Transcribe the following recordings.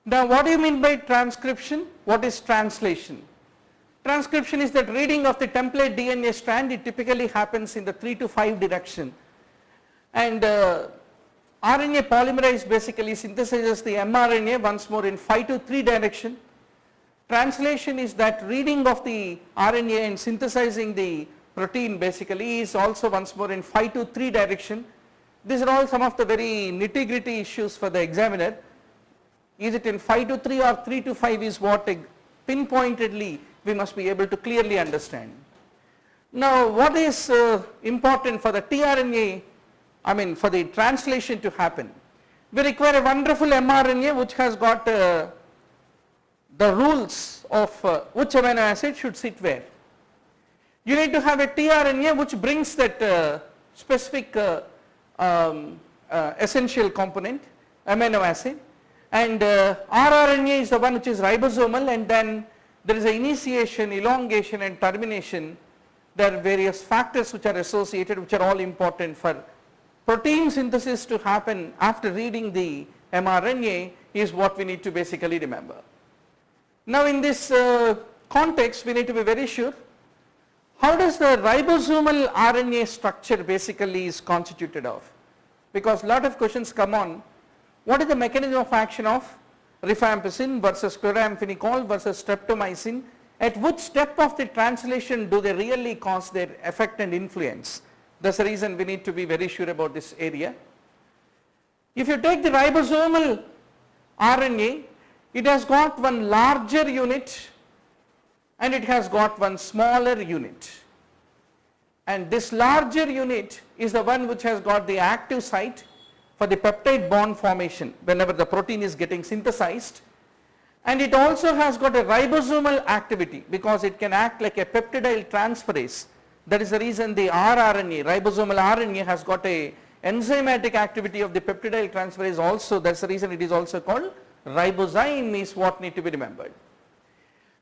Now what do you mean by transcription? What is translation? Transcription is that reading of the template DNA strand. It typically happens in the 3 to 5 direction, and RNA polymerase basically synthesizes the mRNA once more in 5 to 3 direction. Translation is that reading of the RNA and synthesizing the protein basically is also once more in 5 to 3 direction. These are all some of the very nitty-gritty issues for the examiner. Is it in 5 to 3 or 3 to 5 is what pinpointedly we must be able to clearly understand. Now what is important for the tRNA, for the translation to happen? We require a wonderful mRNA which has got the rules of which amino acid should sit where. You need to have a tRNA which brings that specific essential component, amino acid, and rRNA is the one which is ribosomal, and then there is an initiation, elongation and termination. There are various factors which are associated, which are all important for protein synthesis to happen after reading the mRNA is what we need to basically remember. Now in this context we need to be very sure how does the ribosomal RNA structure basically is constituted of, because lot of questions come on what is the mechanism of action of rifampicin versus chloramphenicol versus streptomycin, at which step of the translation do they really cause their effect and influence. That's the reason we need to be very sure about this area. If you take the ribosomal RNA, it has got one larger unit and it has got one smaller unit, and this larger unit is the one which has got the active site for the peptide bond formation whenever the protein is getting synthesized, and it also has got a ribosomal activity because it can act like a peptidyl transferase. That is the reason the rRNA, ribosomal RNA, has got a enzymatic activity of the peptidyl transferase also. That's the reason it is also called ribozyme, is what need to be remembered.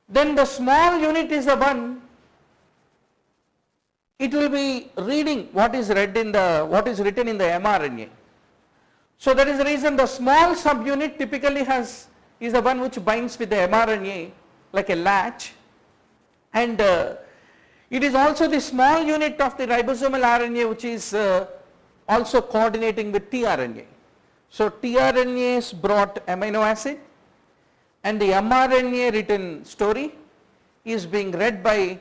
Then the small unit is the one, it will be reading what is written in the mRNA. So that is the reason the small subunit typically is the one which binds with the mRNA like a latch, and it is also the small unit of the ribosomal RNA which is also coordinating with tRNA. So tRNA's brought amino acid and the mRNA written story is being read by,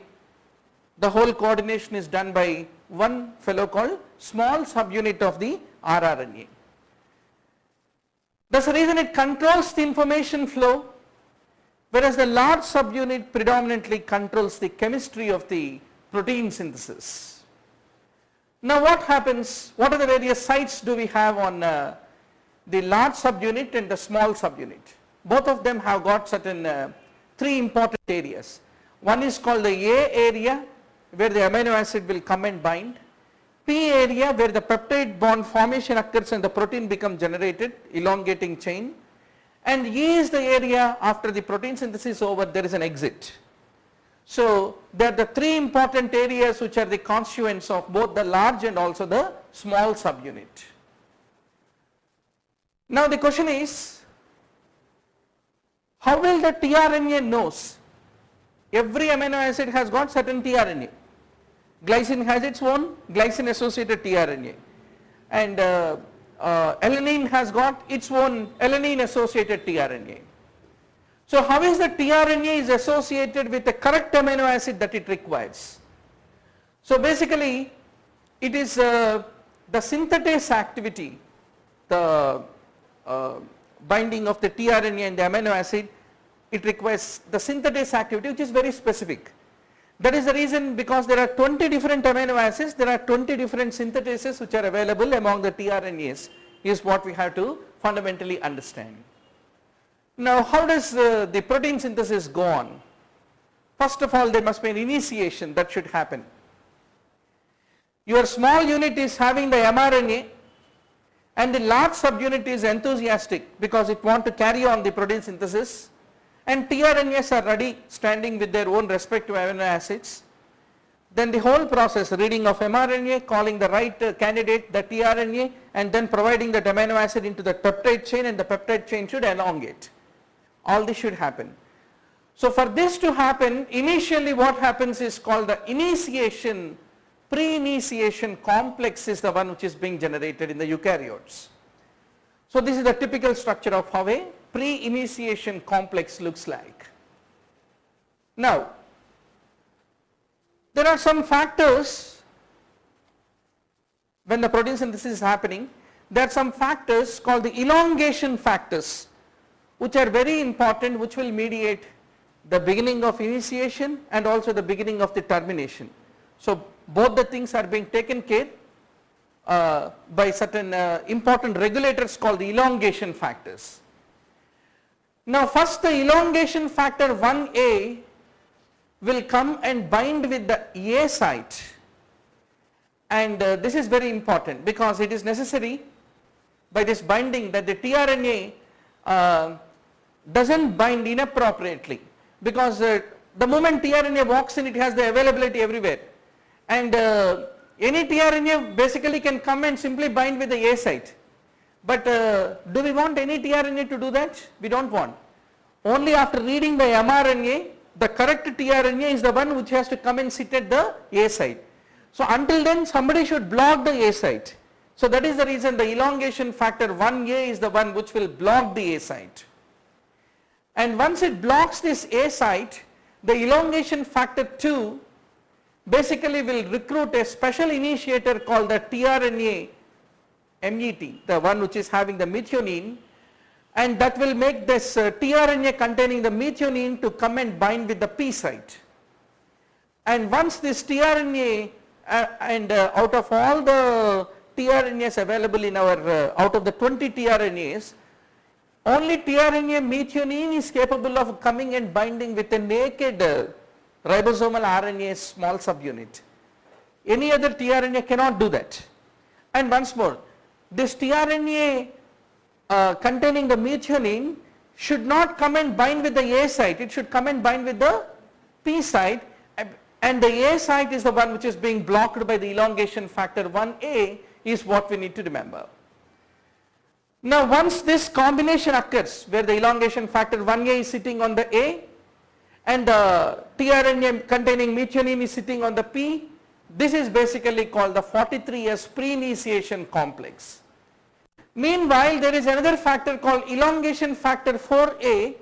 the whole coordination is done by one fellow called small subunit of the rRNA. That's the reason it controls the information flow, whereas the large subunit predominantly controls the chemistry of the protein synthesis. Now what happens, what are the various sites do we have on the large subunit and the small subunit? Both of them have got certain 3 important areas. One is called the A area where the amino acid will come and bind, P area where the peptide bond formation occurs and the protein becomes generated, elongating chain, and E is the area after the protein synthesis is over, there is an exit. So there are the 3 important areas which are the constituents of both the large and also the small subunit. Now the question is, how will the tRNA knows? Every amino acid has got certain tRNA. Glycine has its own glycine associated tRNA, and alanine has got its own alanine associated tRNA. So how is the tRNA is associated with the correct amino acid that it requires? So basically it is the synthetase activity, the binding of the tRNA and the amino acid, it requires the synthetase activity which is very specific. That is the reason, because there are 20 different amino acids, there are 20 different synthetases which are available among the tRNAs, is what we have to fundamentally understand. Now how does the protein synthesis go on? First of all, there must be an initiation that should happen. Your small unit is having the mRNA and the large subunit is enthusiastic because it wants to carry on the protein synthesis, and tRNAs are ready, standing with their own respective amino acids. Then the whole process, reading of mRNA, calling the right candidate, the tRNA, and then providing that amino acid into the peptide chain, and the peptide chain should elongate. all this should happen. So for this to happen, initially what happens is called the initiation, pre-initiation complex is the one which is being generated in the eukaryotes. So this is the typical structure of how a pre-initiation complex looks like. Now, there are some factors when the protein synthesis is happening. There are some factors called the elongation factors which are very important, which will mediate the beginning of initiation and also the beginning of the termination. So both the things are being taken care by certain important regulators called the elongation factors. Now first, the elongation factor 1A will come and bind with the A site, and this is very important because it is necessary by this binding that the tRNA does not bind inappropriately, because the moment tRNA walks in, it has the availability everywhere, and any tRNA basically can come and simply bind with the A site. But do we want any tRNA to do that? We do not want. Only after reading the mRNA, the correct tRNA is the one which has to come and sit at the A site. So until then, somebody should block the A site. So that is the reason the elongation factor 1A is the one which will block the A site. And once it blocks this A site, the elongation factor 2 basically will recruit a special initiator called the tRNA MET, the one which is having the methionine, and that will make this tRNA containing the methionine to come and bind with the P site. And once this tRNA out of all the tRNAs available in our, out of the 20 tRNAs, only tRNA methionine is capable of coming and binding with a naked ribosomal RNA small subunit. Any other tRNA cannot do that. And once more, this tRNA containing the methionine should not come and bind with the A site, it should come and bind with the P site, and the A site is the one which is being blocked by the elongation factor 1A is what we need to remember. Now once this combination occurs where the elongation factor 1A is sitting on the A and the tRNA containing methionine is sitting on the P, this is basically called the 43S pre-initiation complex. Meanwhile, there is another factor called elongation factor 4A.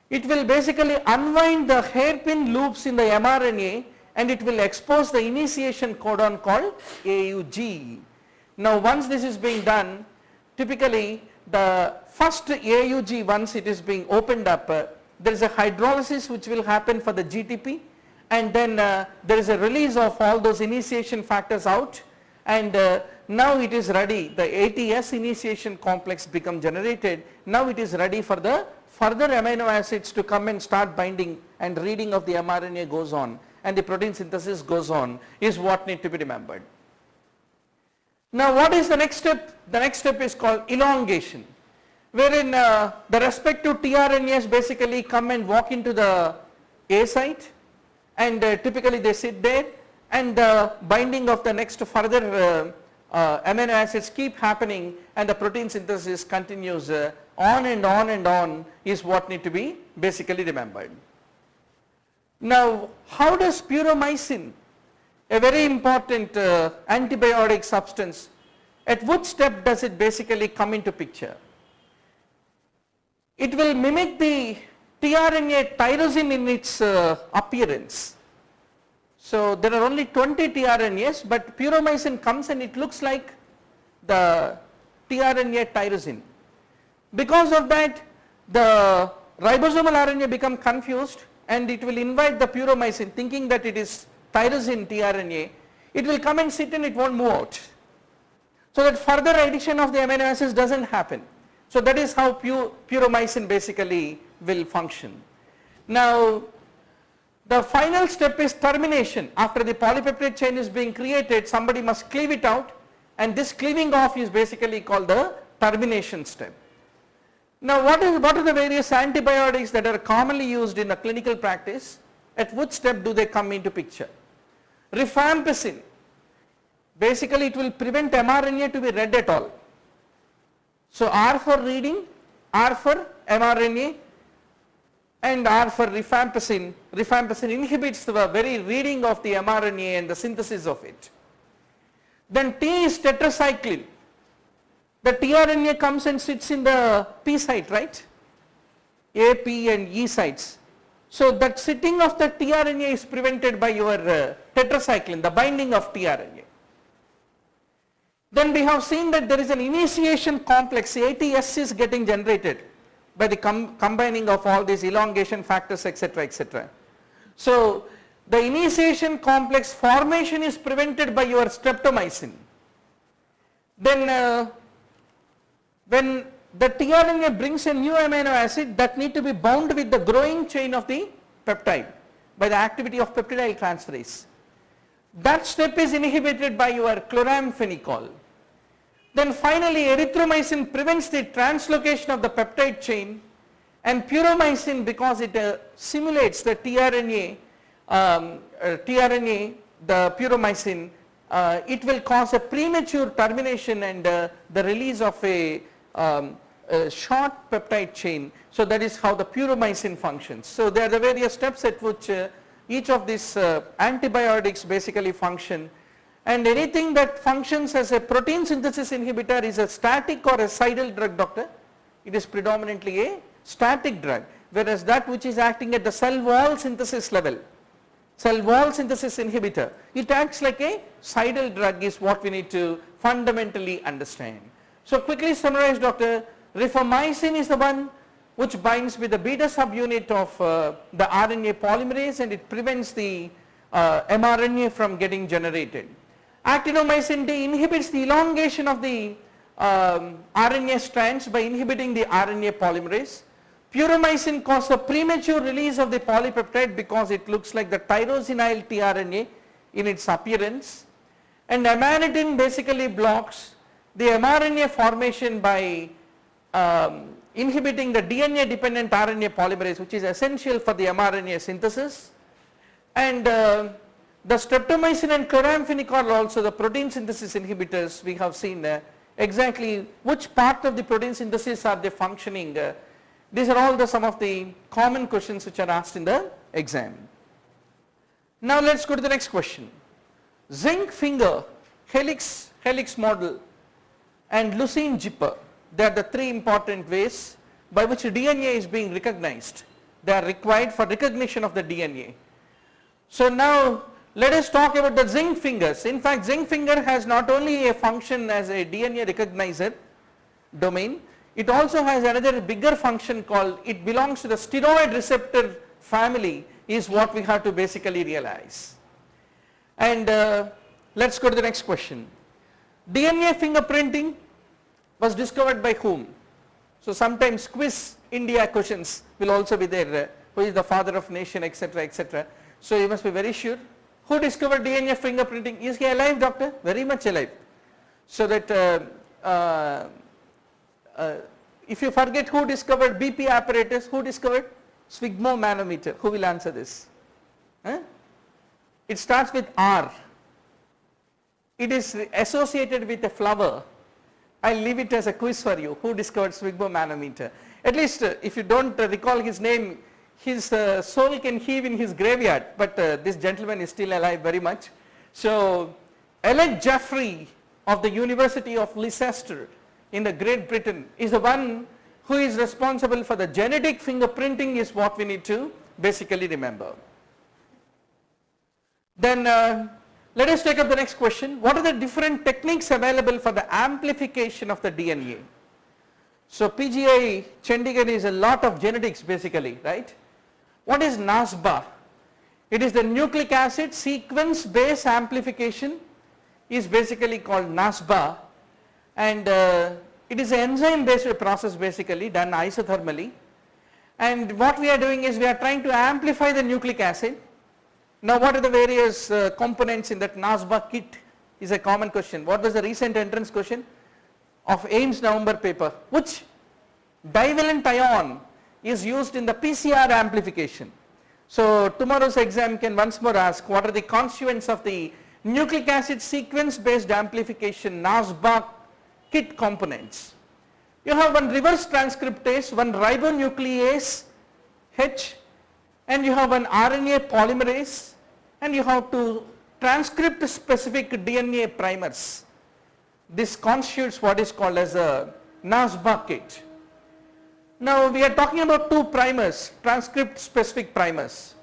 It will basically unwind the hairpin loops in the mRNA and it will expose the initiation codon called AUG. Now once this is being done, typically the first AUG, once it is being opened up, there is a hydrolysis which will happen for the GTP, and then there is a release of all those initiation factors out, and now it is ready, the ATS initiation complex become generated. Now it is ready for the further amino acids to come and start binding, and reading of the mRNA goes on and the protein synthesis goes on, is what need to be remembered. Now what is the next step? The next step is called elongation, wherein the respective tRNAs basically come and walk into the A site, and typically they sit there, and the binding of the next further amino acids keep happening, and the protein synthesis continues on and on and on, is what need to be basically remembered. Now how does puromycin, a very important antibiotic substance, at which step does it basically come into picture? It will mimic the tRNA tyrosine in its appearance. So there are only 20 tRNAs, but puromycin comes and it looks like the tRNA tyrosine. Because of that, the ribosomal RNA become confused and it will invite the puromycin thinking that it is tyrosine tRNA. It will come and sit and it won't move out. So that further addition of the amino acids doesn't happen. So that is how puromycin basically will function. Now the final step is termination. After the polypeptide chain is being created, somebody must cleave it out, and this cleaving off is basically called the termination step. Now what are the various antibiotics that are commonly used in a clinical practice? At which step do they come into picture? Rifampicin, basically it will prevent mRNA to be read at all. So R for reading, R for mRNA, and R for rifampicin. Rifampicin inhibits the very reading of the mRNA and the synthesis of it. Then T is tetracycline. The tRNA comes and sits in the P site, right? A, P and E sites. So that sitting of the tRNA is prevented by your tetracycline, the binding of tRNA. Then we have seen that there is an initiation complex, ATS is getting generated by the combining of all these elongation factors, etc., etc. So the initiation complex formation is prevented by your streptomycin. Then when the tRNA brings a new amino acid, that need to be bound with the growing chain of the peptide by the activity of peptidyl transferase. That step is inhibited by your chloramphenicol. Then finally erythromycin prevents the translocation of the peptide chain, and puromycin, because it simulates the tRNA, the puromycin, it will cause a premature termination and the release of a short peptide chain. So that is how the puromycin functions. So there are the various steps at which each of these antibiotics basically function, and anything that functions as a protein synthesis inhibitor is a static or a cidal drug, doctor. It is predominantly a static drug, whereas that which is acting at the cell wall synthesis level, cell wall synthesis inhibitor, it acts like a cidal drug is what we need to fundamentally understand. So quickly summarize, doctor, rifamycin is the one which binds with the beta subunit of the RNA polymerase, and it prevents the mRNA from getting generated. Actinomycin D inhibits the elongation of the RNA strands by inhibiting the RNA polymerase. Puromycin causes the premature release of the polypeptide because it looks like the tyrosinyl tRNA in its appearance, and amanitin basically blocks the mRNA formation by inhibiting the DNA dependent RNA polymerase, which is essential for the mRNA synthesis. And the streptomycin and chloramphenicol are also the protein synthesis inhibitors. We have seen exactly which part of the protein synthesis are they functioning. These are all some of the common questions which are asked in the exam. Now let's go to the next question. Zinc finger, helix model and leucine zipper, they are the three important ways by which DNA is being recognized. They are required for recognition of the DNA. So now let us talk about the zinc fingers. In fact, zinc finger has not only a function as a DNA recognizer domain, it also has another bigger function called, it belongs to the steroid receptor family, is what we have to basically realize. And let's go to the next question. DNA fingerprinting was discovered by whom? So sometimes quiz India questions will also be there. Who is the father of nation, etc., etc. So you must be very sure. Who discovered DNA fingerprinting? Is he alive, doctor? Very much alive. So that if you forget who discovered BP apparatus, who discovered sphygmomanometer? Who will answer this? It starts with R. It is associated with a flower. I'll leave it as a quiz for you. Who discovered sphygmomanometer? At least if you don't recall his name, his soul can heave in his graveyard, but this gentleman is still alive very much. So Alec Jeffrey of the University of Leicester in the Great Britain is the one who is responsible for the genetic fingerprinting, is what we need to basically remember. Then let us take up the next question. What are the different techniques available for the amplification of the DNA? So PGI Chandigarh is a lot of genetics basically, right? What is NASBA? It is the nucleic acid sequence based amplification is basically called NASBA, and it is an enzyme based process basically done isothermally, and what we are doing is we are trying to amplify the nucleic acid. Now what are the various components in that NASBA kit is a common question. What was the recent entrance question of Ames November paper? Which divalent ion is used in the PCR amplification? So tomorrow's exam can once more ask what are the constituents of the nucleic acid sequence based amplification NASBA kit components. You have one reverse transcriptase, one ribonuclease, H, and you have an RNA polymerase, and you have to transcript specific DNA primers. This constitutes what is called as a NASBA kit. Now we are talking about two primers, transcript specific primers.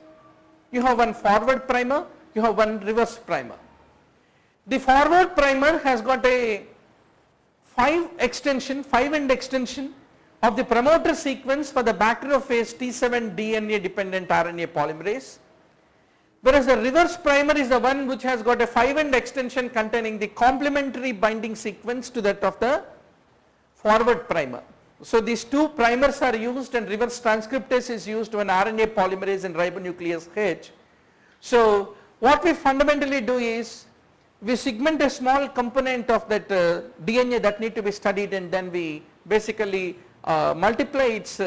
You have one forward primer, you have one reverse primer. The forward primer has got a 5' extension of the promoter sequence for the bacteriophage T7 DNA dependent RNA polymerase, whereas the reverse primer is the one which has got a 5' extension containing the complementary binding sequence to that of the forward primer. So these two primers are used, and reverse transcriptase is used when RNA polymerase and ribonuclease H. So what we fundamentally do is we segment a small component of that DNA that need to be studied, and then we basically multiply its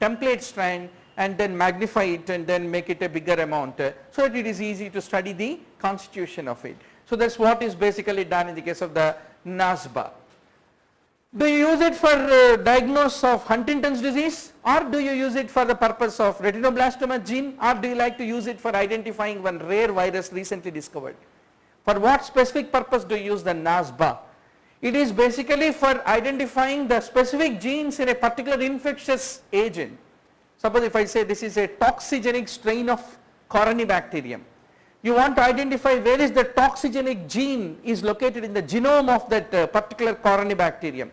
template strand and then magnify it and then make it a bigger amount so that it is easy to study the constitution of it. So that's what is basically done in the case of the NASBA. Do you use it for diagnosis of Huntington's disease, or do you use it for the purpose of retinoblastoma gene, or do you like to use it for identifying one rare virus recently discovered? For what specific purpose do you use the NASBA? It is basically for identifying the specific genes in a particular infectious agent. Suppose if I say this is a toxigenic strain of Corynebacterium, you want to identify where is the toxigenic gene is located in the genome of that particular Corynebacterium.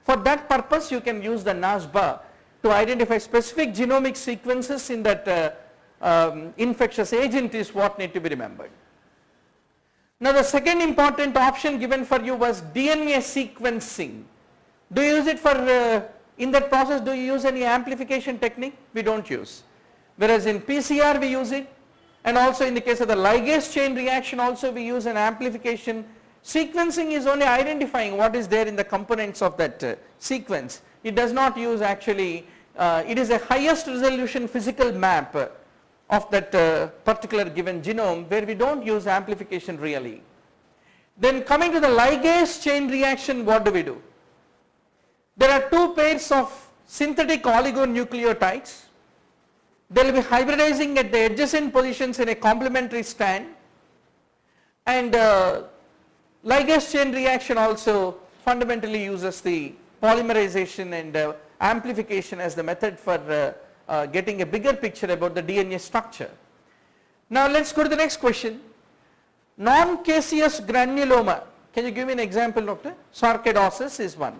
For that purpose you can use the NASBA to identify specific genomic sequences in that infectious agent is what need to be remembered. Now the second important option given for you was DNA sequencing. Do you use it for, in that process do you use any amplification technique? We don't use. Whereas in PCR we use it, and also in the case of the ligase chain reaction also we use an amplification. Sequencing is only identifying what is there in the components of that sequence. It does not use actually, it is a highest resolution physical map of that particular given genome where we don't use amplification really. Then coming to the ligase chain reaction, what do we do? There are two pairs of synthetic oligonucleotides. They will be hybridizing at the adjacent positions in a complementary strand, and ligase chain reaction also fundamentally uses the polymerization and amplification as the method for getting a bigger picture about the DNA structure. Now let's go to the next question. Non-caseous granuloma, can you give me an example, doctor? Sarcoidosis is one.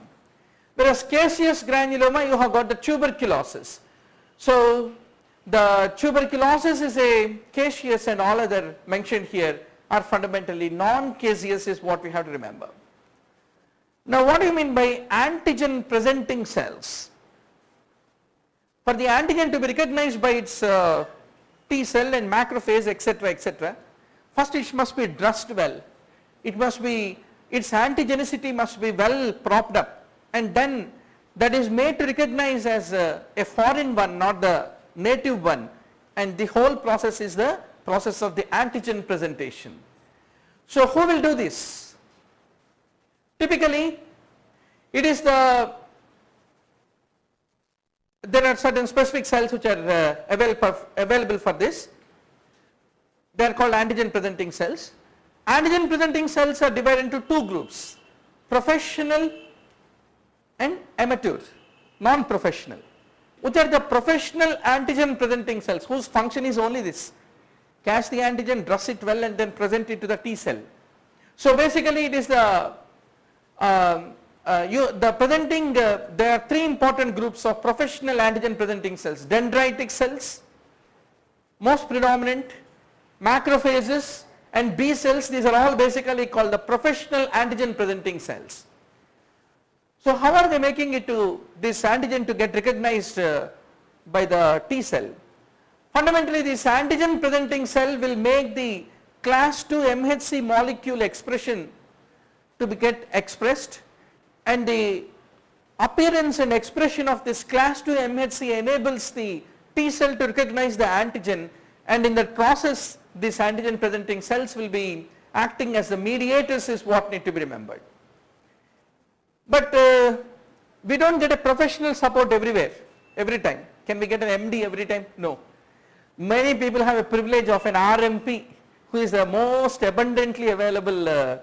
Whereas caseous granuloma, you have got the tuberculosis. So the tuberculosis is a caseous, and all other mentioned here are fundamentally non-caseous is what we have to remember. Now what do you mean by antigen presenting cells? For the antigen to be recognized by its T cell and macrophage etc., first it must be dressed well. It must be, its antigenicity must be well propped up, and then that is made to recognize as a foreign one, not the native one, and the whole process is the process of the antigen presentation. So who will do this? Typically it is there are certain specific cells which are available for this. They are called antigen presenting cells. Antigen presenting cells are divided into two groups, professional and amateur, non-professional. Which are the professional antigen presenting cells whose function is only this: catch the antigen, dress it well, and then present it to the T cell. So basically it is the there are three important groups of professional antigen presenting cells: dendritic cells, most predominant, macrophages, and B cells. These are all basically called the professional antigen presenting cells. So how are they making it to this antigen to get recognized by the T cell? Fundamentally this antigen presenting cell will make the class 2 MHC molecule expression to get expressed, and the appearance and expression of this class 2 MHC enables the T cell to recognize the antigen, and in that process these antigen presenting cells will be acting as the mediators is what need to be remembered. But we don't get a professional support everywhere, every time. Can we get an MD every time? No. Many people have a privilege of an RMP, who is the most abundantly available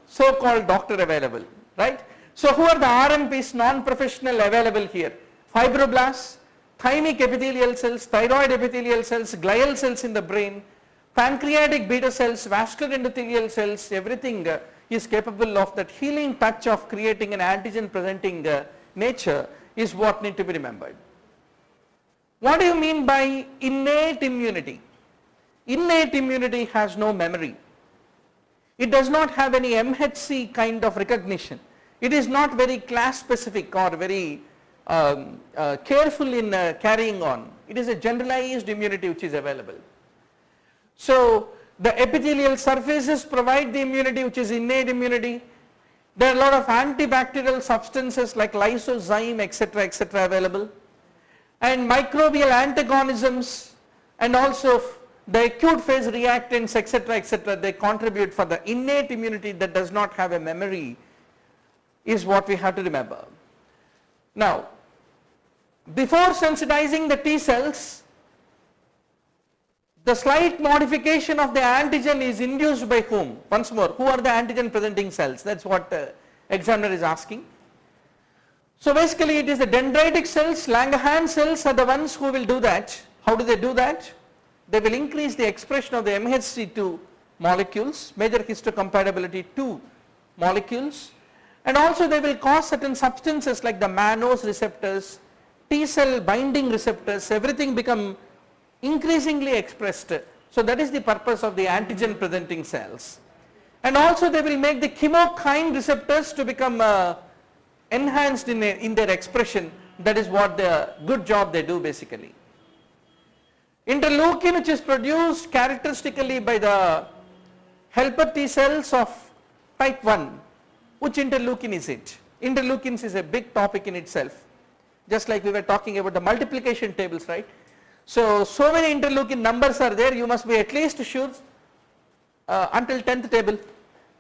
so-called doctor available, right? So who are the RMPs, non-professional available here? Fibroblasts, thymic epithelial cells, thyroid epithelial cells, glial cells in the brain, pancreatic beta cells, vascular endothelial cells, everything is capable of that healing touch of creating an antigen presenting nature is what need to be remembered. What do you mean by innate immunity? Innate immunity has no memory. It does not have any MHC kind of recognition. It is not very class specific or very careful in carrying on. It is a generalized immunity which is available. So the epithelial surfaces provide the immunity which is innate immunity. There are a lot of antibacterial substances like lysozyme etc. available, and microbial antagonisms, and also the acute phase reactants etc. they contribute for the innate immunity that does not have a memory is what we have to remember. Now, before sensitizing the T cells, the slight modification of the antigen is induced by whom? Once more, who are the antigen presenting cells? That is what examiner is asking. So basically it is the dendritic cells, Langerhans cells are the ones who will do that. How do they do that? They will increase the expression of the MHC2 molecules, major histocompatibility 2 molecules, and also they will cause certain substances like the mannose receptors, T cell binding receptors, everything become increasingly expressed. So that is the purpose of the antigen presenting cells. And also they will make the chemokine receptors to become enhanced in their expression. That is what the good job they do basically. Interleukin, which is produced characteristically by the helper T cells of type 1. Which interleukin is it? Interleukins is a big topic in itself. Just like we were talking about the multiplication tables, right? So many interleukin numbers are there, you must be at least sure until 10th table.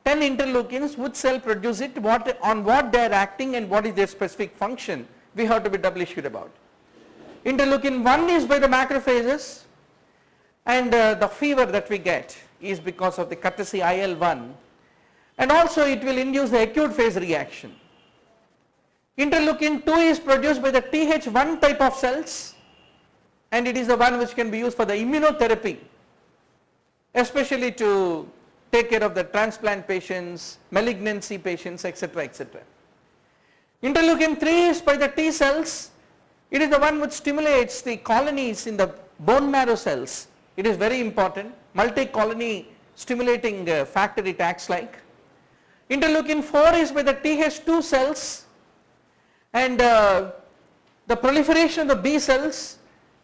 10 interleukins, which cell produce it, on what they are acting and what is their specific function, we have to be doubly sure about. Interleukin 1 is by the macrophages, and the fever that we get is because of the courtesy IL-1, and also it will induce the acute phase reaction. Interleukin 2 is produced by the Th1 type of cells, and it is the one which can be used for the immunotherapy, especially to take care of the transplant patients, malignancy patients, etc. Interleukin 3 is by the T cells. It is the one which stimulates the colonies in the bone marrow cells. It is very important, multi-colony stimulating factor it acts like. Interleukin 4 is by the Th2 cells, and the proliferation of the B cells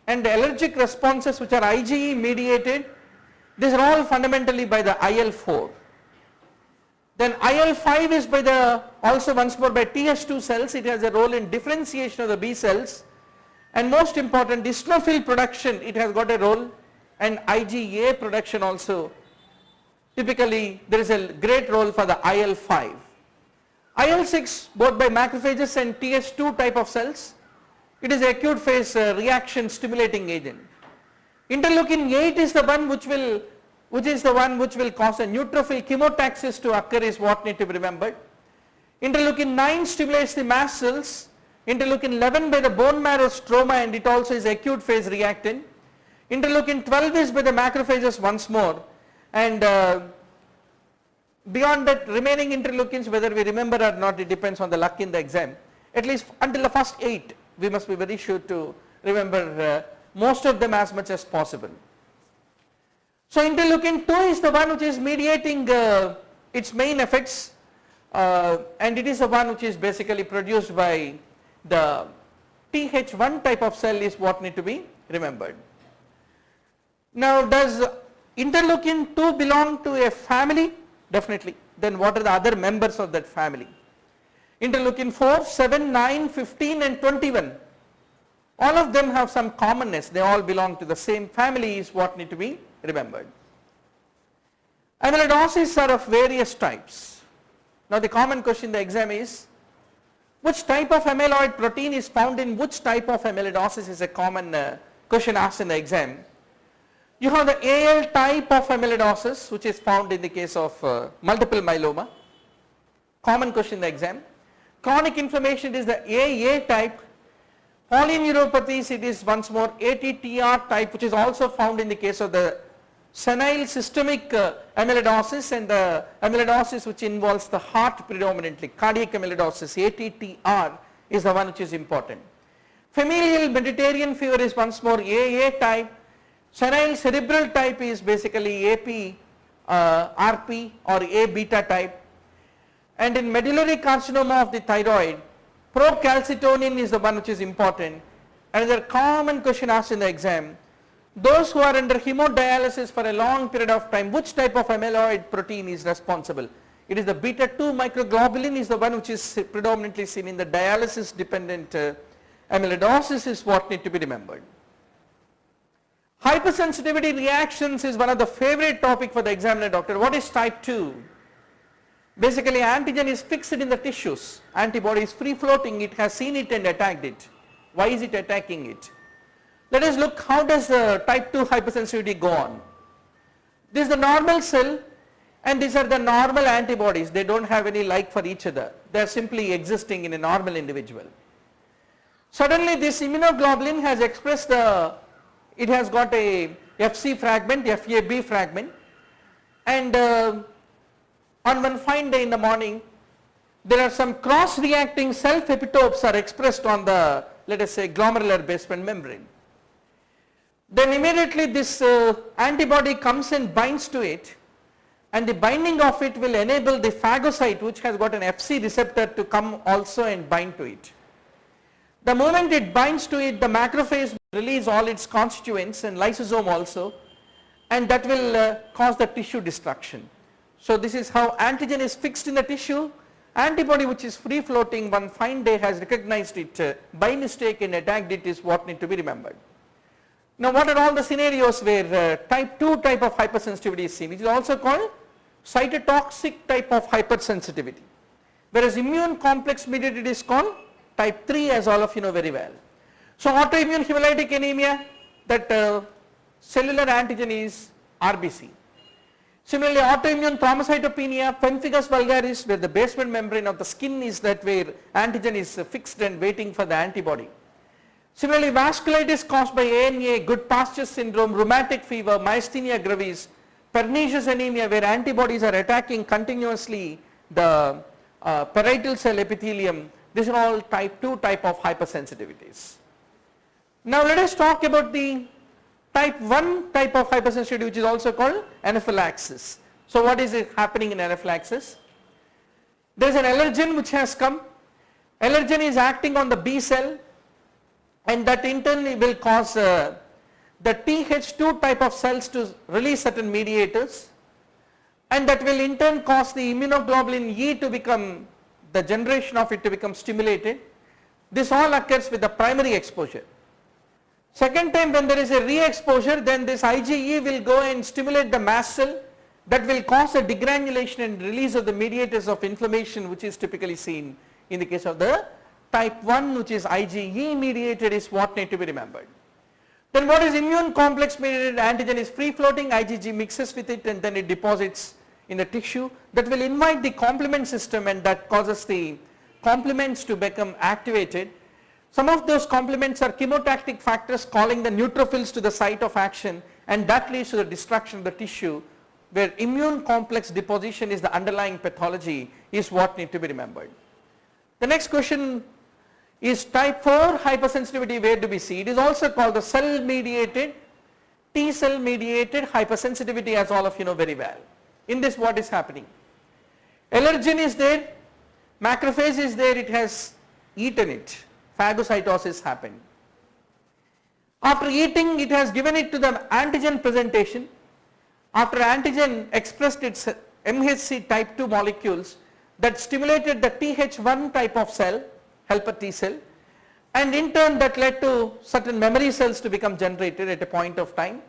and the allergic responses which are IgE mediated, these are all fundamentally by the IL-4. Then IL-5 is by the, also once more by Th2 cells, it has a role in differentiation of the B cells, and most important eosinophil production, it has got a role, and IgA production also. Typically there is a great role for the IL-5. IL-6 both by macrophages and Th2 type of cells, it is acute phase reaction stimulating agent. Interleukin 8 is the one which will cause a neutrophil chemotaxis to occur is what need to be remembered. Interleukin 9 stimulates the mast cells, interleukin 11 by the bone marrow stroma, and it also is acute phase reactant. Interleukin 12 is by the macrophages once more, and beyond that remaining interleukins, whether we remember or not, it depends on the luck in the exam. At least until the first 8 we must be very sure to remember most of them as much as possible. So interleukin 2 is the one which is mediating its main effects, and it is the one which is basically produced by the Th1 type of cell is what need to be remembered. Now does interleukin 2 belong to a family? Definitely. Then what are the other members of that family? Interleukin 4, 7, 9, 15 and 21. All of them have some commonness, they all belong to the same family is what need to be remembered. Amyloidosis are of various types. Now the common question in the exam is, Which type of amyloid protein is found in which type of amyloidosis is a common question asked in the exam. You have the AL type of amyloidosis which is found in the case of multiple myeloma, common question in the exam. Chronic inflammation is the AA type. Polyneuropathies, it is once more ATTR type, which is also found in the case of the senile systemic amyloidosis and the amyloidosis which involves the heart predominantly, cardiac amyloidosis, ATTR is the one which is important. Familial Mediterranean fever is once more AA type. Senile cerebral type is basically AP, RP or A beta type. And in medullary carcinoma of the thyroid, procalcitonin is the one which is important. Another common question asked in the exam, those who are under hemodialysis for a long period of time, which type of amyloid protein is responsible? It is the beta 2 microglobulin is the one which is predominantly seen in the dialysis dependent amyloidosis is what need to be remembered. Hypersensitivity reactions is one of the favorite topic for the examiner, doctor. What is type 2? Basically antigen is fixed in the tissues, antibody is free floating, it has seen it and attacked it. Why is it attacking it? Let us look how does the type 2 hypersensitivity go on. This is the normal cell and these are the normal antibodies, they don't have any like for each other, they are simply existing in a normal individual. Suddenly this immunoglobulin has expressed it has got a FC fragment, FAB fragment, and on one fine day in the morning there are some cross reacting self epitopes are expressed on the, let us say, glomerular basement membrane. Then immediately this antibody comes and binds to it, and the binding of it will enable the phagocyte which has got an FC receptor to come also and bind to it. The moment it binds to it, the macrophage will release all its constituents and lysosome also, and that will cause the tissue destruction. So this is how antigen is fixed in the tissue, antibody which is free floating one fine day has recognized it by mistake and attacked it is what need to be remembered. Now what are all the scenarios where type 2 type of hypersensitivity is seen, which is also called cytotoxic type of hypersensitivity, whereas immune complex mediated is called type 3 as all of you know very well. So autoimmune hemolytic anemia, that cellular antigen is RBC. Similarly autoimmune thrombocytopenia, pemphigus vulgaris, where the basement membrane of the skin is that where antigen is fixed and waiting for the antibody. Similarly vasculitis caused by ANA, Goodpasture syndrome, rheumatic fever, myasthenia gravis, pernicious anemia where antibodies are attacking continuously the parietal cell epithelium. These are all type 2 type of hypersensitivities. Now let us talk about the type 1 type of hypersensitivity which is also called anaphylaxis. So what is it happening in anaphylaxis? There is an allergen which has come, allergen is acting on the B cell and that in turn will cause the Th2 type of cells to release certain mediators, and that will in turn cause the immunoglobulin E to become, the generation of it to become stimulated. This all occurs with the primary exposure. Second time when there is a re-exposure, then this IgE will go and stimulate the mast cell, that will cause a degranulation and release of the mediators of inflammation which is typically seen in the case of the type 1 which is IgE mediated is what need to be remembered. Then what is immune complex mediated antigen is free floating, IgG mixes with it and then it deposits in the tissue, that will invite the complement system and that causes the complements to become activated. Some of those complements are chemotactic factors calling the neutrophils to the site of action, and that leads to the destruction of the tissue, where immune complex deposition is the underlying pathology is what need to be remembered. The next question is type 4 hypersensitivity, where do we see? It is also called the cell mediated, T cell mediated hypersensitivity as all of you know very well. In this what is happening? Allergen is there, macrophage is there, it has eaten it, phagocytosis happened. After eating it has given it to the antigen presentation. After antigen expressed its MHC type 2 molecules that stimulated the Th1 type of cell, helper T cell, and in turn that led to certain memory cells to become generated at a point of time,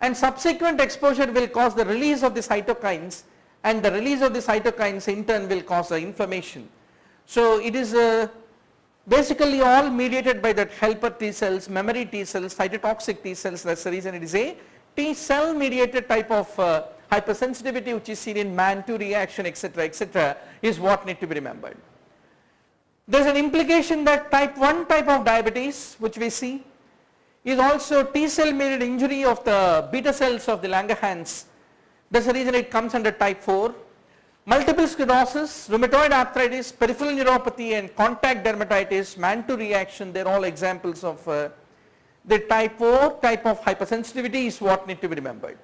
and subsequent exposure will cause the release of the cytokines, and the release of the cytokines in turn will cause the inflammation. So it is basically all mediated by that helper T cells, memory T cells, cytotoxic T cells. That's the reason it is a T cell mediated type of hypersensitivity which is seen in MAN2 reaction, etc., is what need to be remembered. There is an implication that type 1 type of diabetes which we see is also T cell mediated injury of the beta cells of the Langerhans. That's the reason it comes under type 4. Multiple sclerosis, rheumatoid arthritis, peripheral neuropathy and contact dermatitis, MAN2 reaction, they are all examples of the type 4 type of hypersensitivity is what need to be remembered.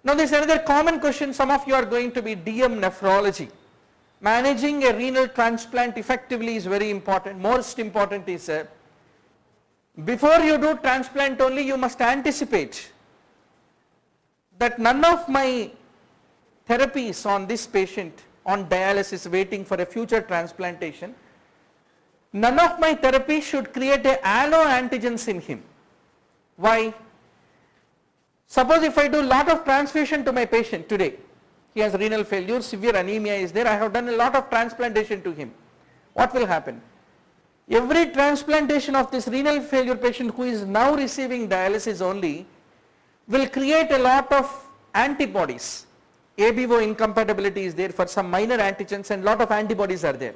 Now there is another common question, some of you are going to be DM nephrology. Managing a renal transplant effectively is very important. Most important is before you do transplant only you must anticipate that none of my therapies on this patient on dialysis waiting for a future transplantation, none of my therapy should create a alloantigens in him. Why? Suppose if I do lot of transfusion to my patient today, he has renal failure, severe anemia is there, I have done a lot of transplantation to him. What will happen? Every transplantation of this renal failure patient who is now receiving dialysis only will create a lot of antibodies. ABO incompatibility is there for some minor antigens and lot of antibodies are there.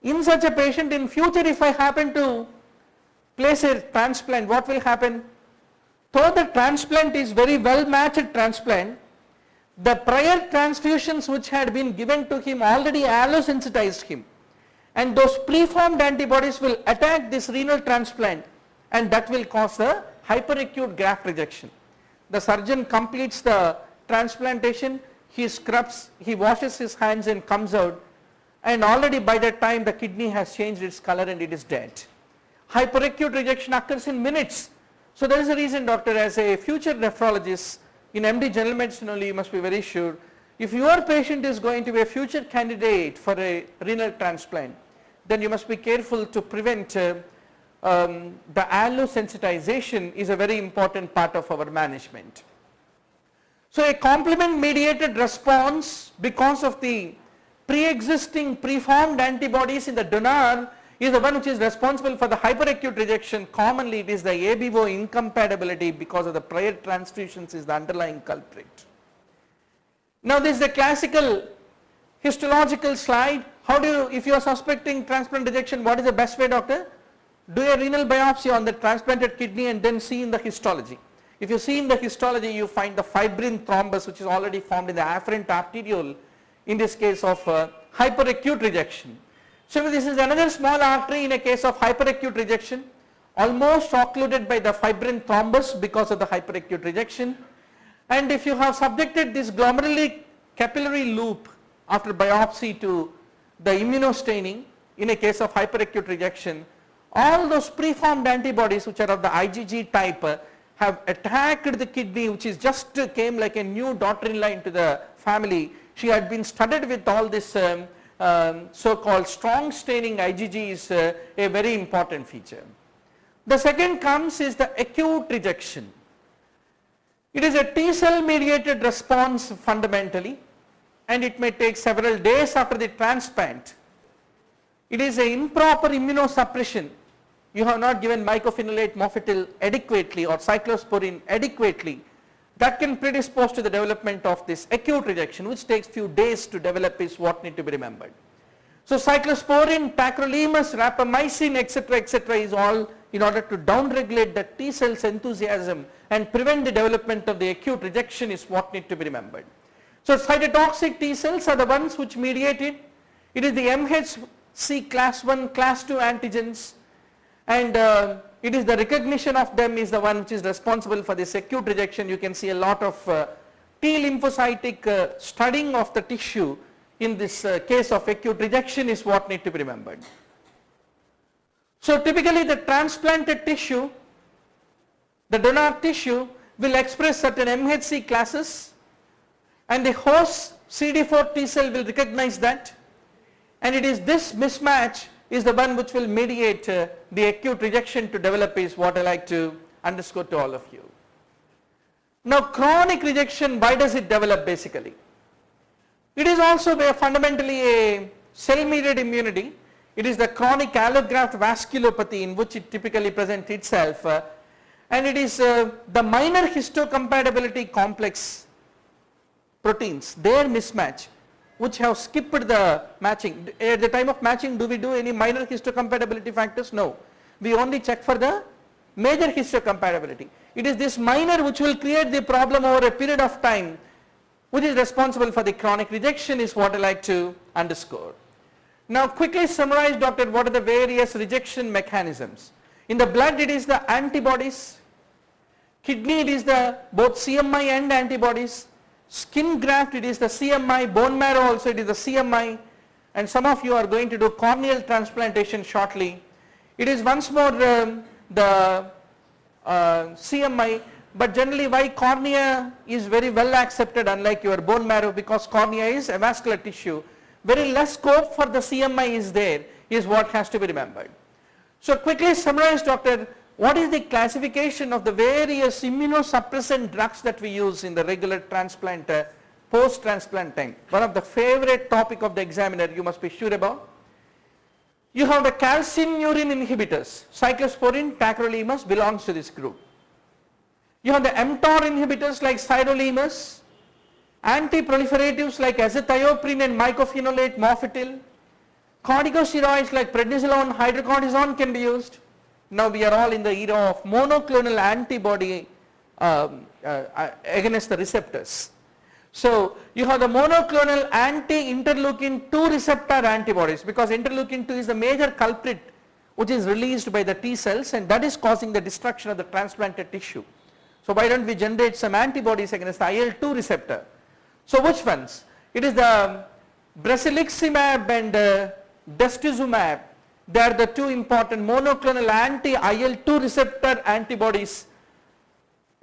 In such a patient in future if I happen to place a transplant, what will happen? Though the transplant is very well matched transplant, the prior transfusions which had been given to him already allosensitized him, and those preformed antibodies will attack this renal transplant and that will cause the hyperacute graft rejection. The surgeon completes the transplantation, he scrubs, he washes his hands and comes out, and already by that time the kidney has changed its color and it is dead. Hyperacute rejection occurs in minutes. So there is a reason, doctor, as a future nephrologist in MD general medicine only you must be very sure, if your patient is going to be a future candidate for a renal transplant, then you must be careful to prevent the allosensitization is a very important part of our management. So a complement mediated response because of the pre-existing preformed antibodies in the donor is the one which is responsible for the hyperacute rejection. Commonly it is the ABO incompatibility because of the prior transfusions is the underlying culprit. Now this is the classical histological slide. How do you, if you are suspecting transplant rejection, what is the best way, doctor? Do a renal biopsy on the transplanted kidney and then see in the histology. If you see in the histology you find the fibrin thrombus which is already formed in the afferent arteriole in this case of hyperacute rejection. So this is another small artery in a case of hyperacute rejection, almost occluded by the fibrin thrombus because of the hyperacute rejection. And if you have subjected this glomeruli capillary loop after biopsy to the immunostaining in a case of hyperacute rejection, all those preformed antibodies which are of the IgG type have attacked the kidney, which is just came like a new daughter-in-law into the family. She had been studded with all this so-called strong staining IgG is a very important feature. The second comes is the acute rejection. It is a T cell mediated response fundamentally, and it may take several days after the transplant. It is an improper immunosuppression. You have not given mycophenolate mofetil adequately or cyclosporin adequately. That can predispose to the development of this acute rejection, which takes few days to develop, is what need to be remembered. So cyclosporin, tacrolimus, rapamycin, etc. is all in order to downregulate the T cells enthusiasm and prevent the development of the acute rejection is what need to be remembered. So cytotoxic T cells are the ones which mediate it. It is the MHC class 1, class 2 antigens, and it is the recognition of them is the one which is responsible for this acute rejection. You can see a lot of T lymphocytic studying of the tissue in this case of acute rejection is what need to be remembered. So typically the transplanted tissue, the donor tissue will express certain MHC classes, and the host CD4 T cell will recognize that, and it is this mismatch is the one which will mediate the acute rejection to develop is what I like to underscore to all of you. Now chronic rejection, why does it develop basically? It is also fundamentally a cell mediated immunity. It is the chronic allograft vasculopathy in which it typically presents itself, and it is the minor histocompatibility complex proteins, their mismatch, which have skipped the matching. At the time of matching, do we do any minor histocompatibility factors? No. We only check for the major histocompatibility. It is this minor which will create the problem over a period of time, which is responsible for the chronic rejection, is what I like to underscore. Now quickly summarize, doctor, what are the various rejection mechanisms. In the blood it is the antibodies, kidney it is the both CMI and antibodies, skin graft it is the CMI, bone marrow also it is the CMI, and some of you are going to do corneal transplantation shortly. It is once more the CMI, but generally why cornea is very well accepted unlike your bone marrow, because cornea is a vascular tissue. Very less scope for the CMI is there, is what has to be remembered. So quickly summarize, doctor, what is the classification of the various immunosuppressant drugs that we use in the regular transplant, post-transplant time? One of the favorite topic of the examiner you must be sure about. You have the calcineurin inhibitors, cyclosporin, tacrolimus belongs to this group. You have the mTOR inhibitors like sirolimus, anti-proliferatives like azathioprine and mycophenolate, mofetil, corticosteroids like prednisolone, hydrocortisone can be used. Now we are all in the era of monoclonal antibody against the receptors. So you have the monoclonal anti-interleukin 2 receptor antibodies, because interleukin 2 is the major culprit which is released by the T cells, and that is causing the destruction of the transplanted tissue. So why don't we generate some antibodies against the IL-2 receptor? So which ones? It is the brasiliximab and destuzumab. They are the two important monoclonal anti-IL-2 receptor antibodies.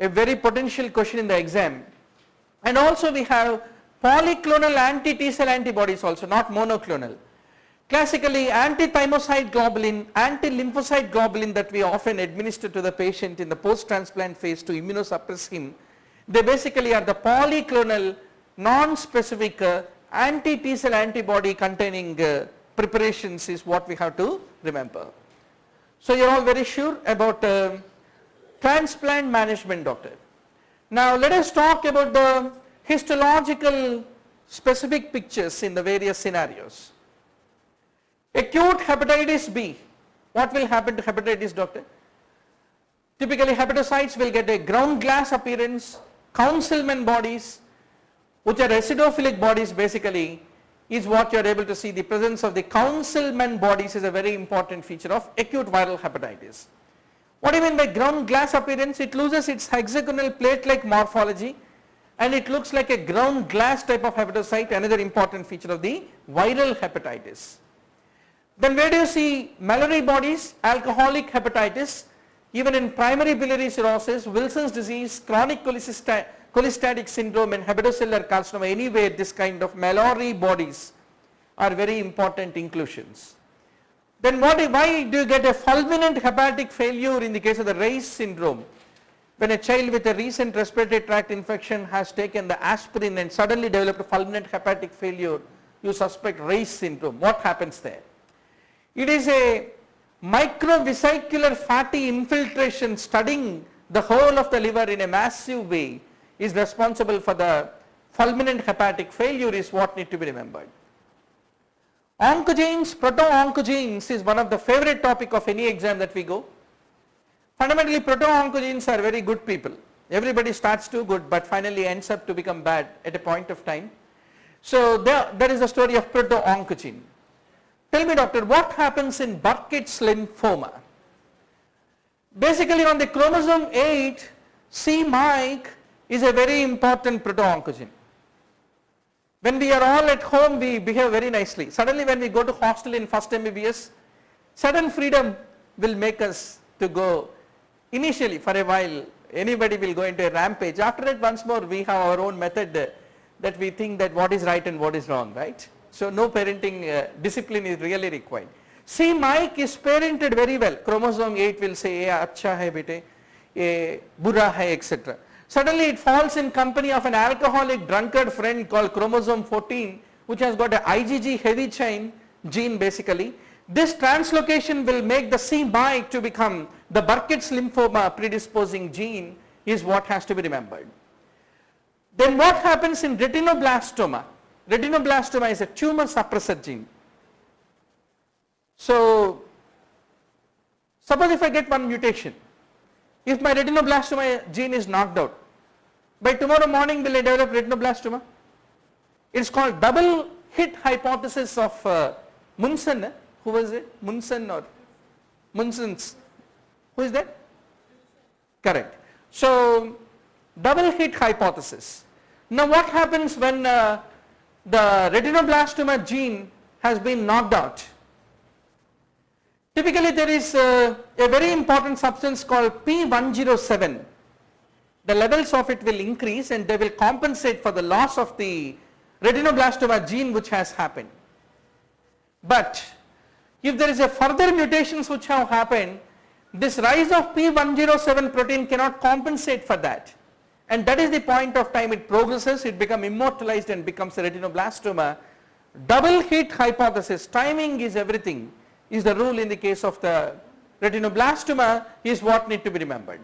A very potential question in the exam. And also we have polyclonal anti-T cell antibodies also, not monoclonal. Classically anti-thymocyte globulin, anti-lymphocyte globulin that we often administer to the patient in the post-transplant phase to immunosuppress him. They basically are the polyclonal non-specific anti-T cell antibody containing preparations is what we have to remember. So you are all very sure about transplant management, doctor. Now let us talk about the histological specific pictures in the various scenarios. Acute hepatitis B, what will happen to hepatitis, doctor? Typically hepatocytes will get a ground glass appearance, Councilman bodies, which are acidophilic bodies basically, is what you are able to see. The presence of the Councilman bodies is a very important feature of acute viral hepatitis. What do you mean by ground glass appearance? It loses its hexagonal plate-like morphology and it looks like a ground glass type of hepatocyte, another important feature of the viral hepatitis. Then where do you see Mallory bodies? Alcoholic hepatitis, even in primary biliary cirrhosis, Wilson's disease, chronic cholestatic syndrome and hepatocellular carcinoma, anywhere this kind of Mallory bodies are very important inclusions. Then why do you get a fulminant hepatic failure in the case of the Reis syndrome? When a child with a recent respiratory tract infection has taken the aspirin and suddenly developed a fulminant hepatic failure, you suspect Reis syndrome. What happens there? It is a microvesicular fatty infiltration studding the whole of the liver in a massive way is responsible for the fulminant hepatic failure, is what need to be remembered. Oncogenes, proto-oncogenes is one of the favorite topic of any exam that we go. Fundamentally proto-oncogenes are very good people. Everybody starts too good but finally ends up to become bad at a point of time. So there is the story of proto-oncogene. Tell me, doctor, what happens in Burkitt's lymphoma? Basically on the chromosome 8, c-Myc is a very important proto-oncogene. When we are all at home, we behave very nicely. Suddenly when we go to hostel in first MBBS, sudden freedom will make us to go. Initially for a while anybody will go into a rampage. After that once more we have our own method that we think that what is right and what is wrong, right? So no parenting discipline is really required. c-Myc is parented very well. Chromosome 8 will say, acha hai bete, bura hai, etc. Suddenly it falls in company of an alcoholic drunkard friend called chromosome 14, which has got a IgG heavy chain gene basically, This translocation will make the c-MYC to become the Burkitt's lymphoma predisposing gene is what has to be remembered. Then what happens in retinoblastoma? Retinoblastoma is a tumor suppressor gene. So suppose if I get one mutation, if my retinoblastoma gene is knocked out, by tomorrow morning will I develop retinoblastoma? It is called double hit hypothesis of Munson. Who was it? Munson or Munson's? Who is that? Correct. So double hit hypothesis. Now what happens when the retinoblastoma gene has been knocked out? Typically there is a very important substance called P107. The levels of it will increase and they will compensate for the loss of the retinoblastoma gene which has happened. But if there is a further mutations which have happened, this rise of P107 protein cannot compensate for that. And that is the point of time it progresses, it becomes immortalized and becomes a retinoblastoma. Double hit hypothesis, timing is everything, is the rule in the case of the retinoblastoma is what need to be remembered.